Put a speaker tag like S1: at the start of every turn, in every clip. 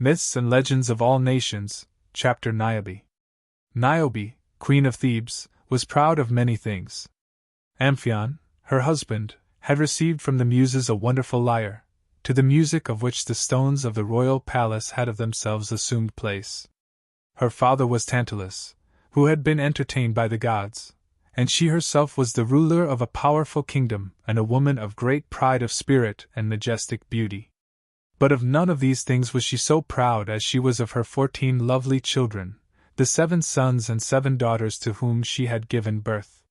S1: Myths and Legends of All Nations, Chapter Niobe. Niobe, queen of Thebes, was proud of many things. Amphion, her husband, had received from the Muses a wonderful lyre, to the music of which the stones of the royal palace had of themselves assumed place. Her father was Tantalus, who had been entertained by the gods, and she herself was the ruler of a powerful kingdom and a woman of great pride of spirit and majestic beauty. But of none of these things was she so proud as she was of her 14 lovely children, the 7 sons and 7 daughters to whom she had given birth.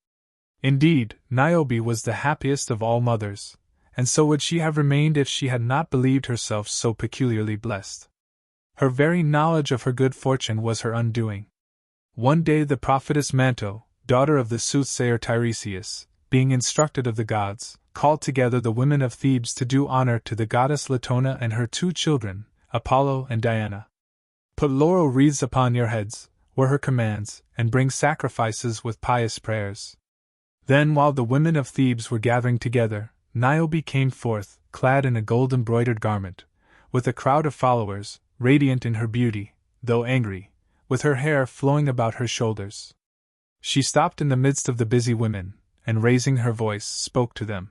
S1: Indeed, Niobe was the happiest of all mothers, and so would she have remained if she had not believed herself so peculiarly blessed. Her very knowledge of her good fortune was her undoing. One day the prophetess Manto, daughter of the soothsayer Tiresias, being instructed of the gods, called together the women of Thebes to do honor to the goddess Latona and her 2 children, Apollo and Diana. "Put laurel wreaths upon your heads," were her commands, "and bring sacrifices with pious prayers." Then, while the women of Thebes were gathering together, Niobe came forth, clad in a gold-embroidered garment, with a crowd of followers, radiant in her beauty, though angry, with her hair flowing about her shoulders. She stopped in the midst of the busy women, and raising her voice, spoke to them.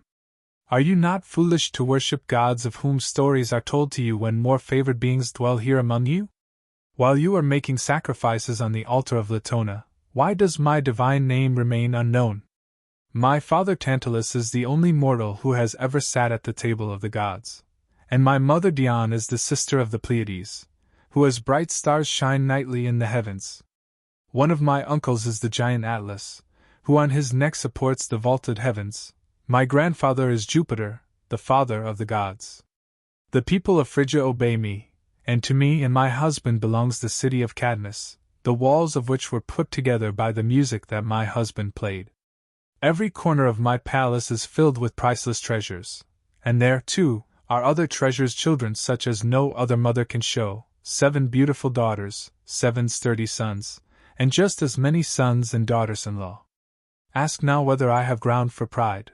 S1: "Are you not foolish to worship gods of whom stories are told to you when more favored beings dwell here among you? While you are making sacrifices on the altar of Latona, why does my divine name remain unknown? My father Tantalus is the only mortal who has ever sat at the table of the gods, and my mother Dione is the sister of the Pleiades, who as bright stars shine nightly in the heavens. One of my uncles is the giant Atlas, who on his neck supports the vaulted heavens. My grandfather is Jupiter, the father of the gods. The people of Phrygia obey me, and to me and my husband belongs the city of Cadmus, the walls of which were put together by the music that my husband played. Every corner of my palace is filled with priceless treasures, and there, too, are other treasures, children such as no other mother can show, 7 beautiful daughters, 7 sturdy sons, and just as many sons and daughters-in-law. Ask now whether I have ground for pride.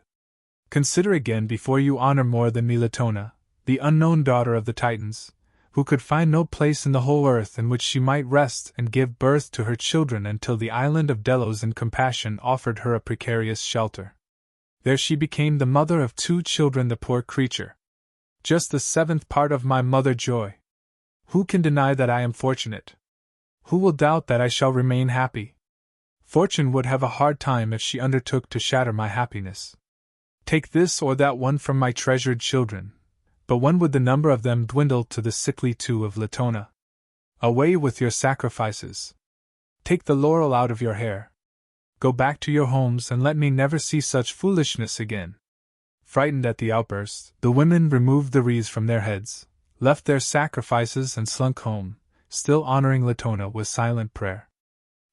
S1: Consider again before you honor more than me Latona, the unknown daughter of the Titans, who could find no place in the whole earth in which she might rest and give birth to her children until the island of Delos in compassion offered her a precarious shelter. There she became the mother of 2 children, the poor creature. Just the 7th part of my mother joy. Who can deny that I am fortunate? Who will doubt that I shall remain happy? Fortune would have a hard time if she undertook to shatter my happiness. Take this or that one from my treasured children, but when would the number of them dwindle to the sickly 2 of Latona? Away with your sacrifices. Take the laurel out of your hair. Go back to your homes and let me never see such foolishness again. Frightened at the outburst, the women removed the wreaths from their heads, left their sacrifices and slunk home, still honoring Latona with silent prayer.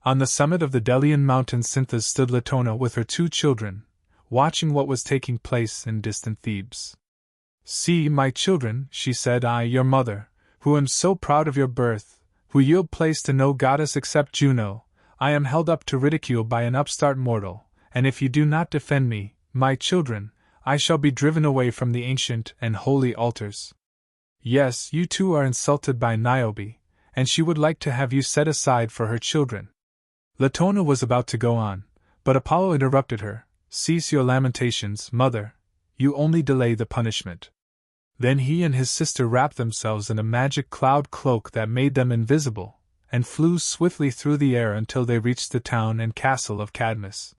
S1: On the summit of the Delian mountain Cynthia stood Latona with her 2 children, watching what was taking place in distant Thebes. "See, my children," she said, "I, your mother, who am so proud of your birth, who yield place to no goddess except Juno, I am held up to ridicule by an upstart mortal, and if you do not defend me, my children, I shall be driven away from the ancient and holy altars. Yes, you too are insulted by Niobe, and she would like to have you set aside for her children." Latona was about to go on, but Apollo interrupted her. "Cease your lamentations, mother, you only delay the punishment." Then he and his sister wrapped themselves in a magic cloud cloak that made them invisible, and flew swiftly through the air until they reached the town and castle of Cadmus.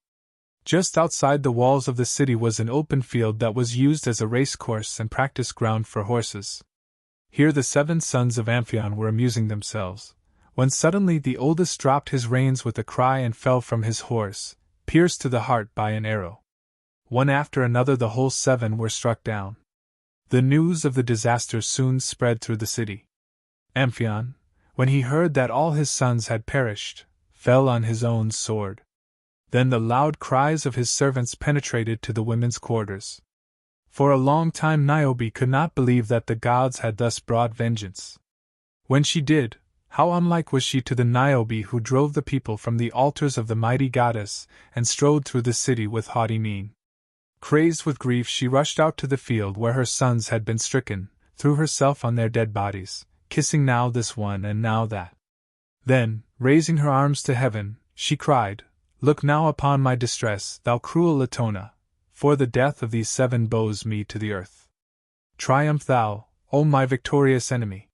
S1: Just outside the walls of the city was an open field that was used as a racecourse and practice ground for horses. Here the 7 sons of Amphion were amusing themselves, when suddenly the oldest dropped his reins with a cry and fell from his horse, pierced to the heart by an arrow. One after another the whole 7 were struck down. The news of the disaster soon spread through the city. Amphion, when he heard that all his sons had perished, fell on his own sword. Then the loud cries of his servants penetrated to the women's quarters. For a long time Niobe could not believe that the gods had thus brought vengeance. When she did, how unlike was she to the Niobe who drove the people from the altars of the mighty goddess and strode through the city with haughty mien. Crazed with grief she rushed out to the field where her sons had been stricken, threw herself on their dead bodies, kissing now this one and now that. Then, raising her arms to heaven, she cried, "Look now upon my distress, thou cruel Latona, for the death of these 7 bows me to the earth. Triumph thou, O my victorious enemy!"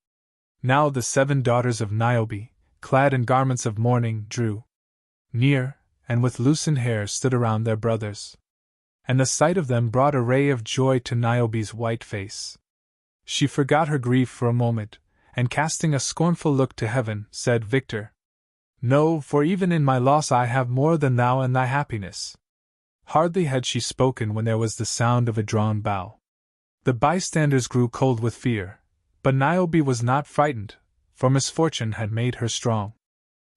S1: Now the 7 daughters of Niobe, clad in garments of mourning, drew near, and with loosened hair stood around their brothers. And the sight of them brought a ray of joy to Niobe's white face. She forgot her grief for a moment, and casting a scornful look to heaven, said, "Victor, no, for even in my loss I have more than thou and thy happiness." Hardly had she spoken when there was the sound of a drawn bow. The bystanders grew cold with fear, but Niobe was not frightened, for misfortune had made her strong.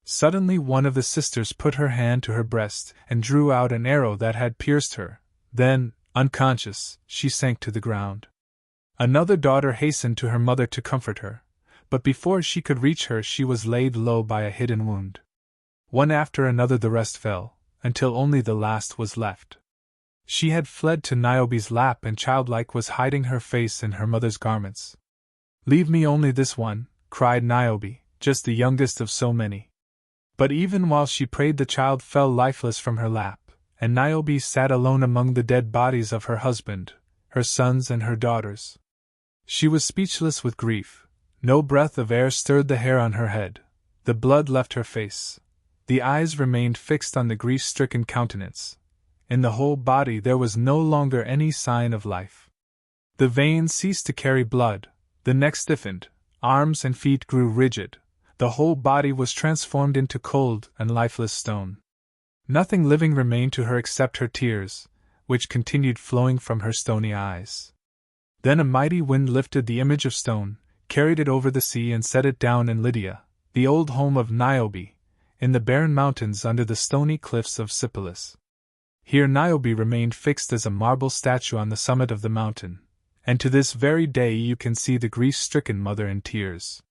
S1: Suddenly one of the sisters put her hand to her breast and drew out an arrow that had pierced her. Then, unconscious, she sank to the ground. Another daughter hastened to her mother to comfort her, but before she could reach her she was laid low by a hidden wound. One after another the rest fell, until only the last was left. She had fled to Niobe's lap and childlike was hiding her face in her mother's garments. "Leave me only this one," cried Niobe, just the youngest of so many. But even while she prayed the child fell lifeless from her lap, and Niobe sat alone among the dead bodies of her husband, her sons and her daughters. She was speechless with grief. No breath of air stirred the hair on her head. The blood left her face. The eyes remained fixed on the grief-stricken countenance. In the whole body there was no longer any sign of life. The veins ceased to carry blood, the neck stiffened, arms and feet grew rigid, the whole body was transformed into cold and lifeless stone. Nothing living remained to her except her tears, which continued flowing from her stony eyes. Then a mighty wind lifted the image of stone, carried it over the sea and set it down in Lydia, the old home of Niobe, in the barren mountains under the stony cliffs of Sipylus. Here Niobe remained fixed as a marble statue on the summit of the mountain, and to this very day you can see the grief-stricken mother in tears.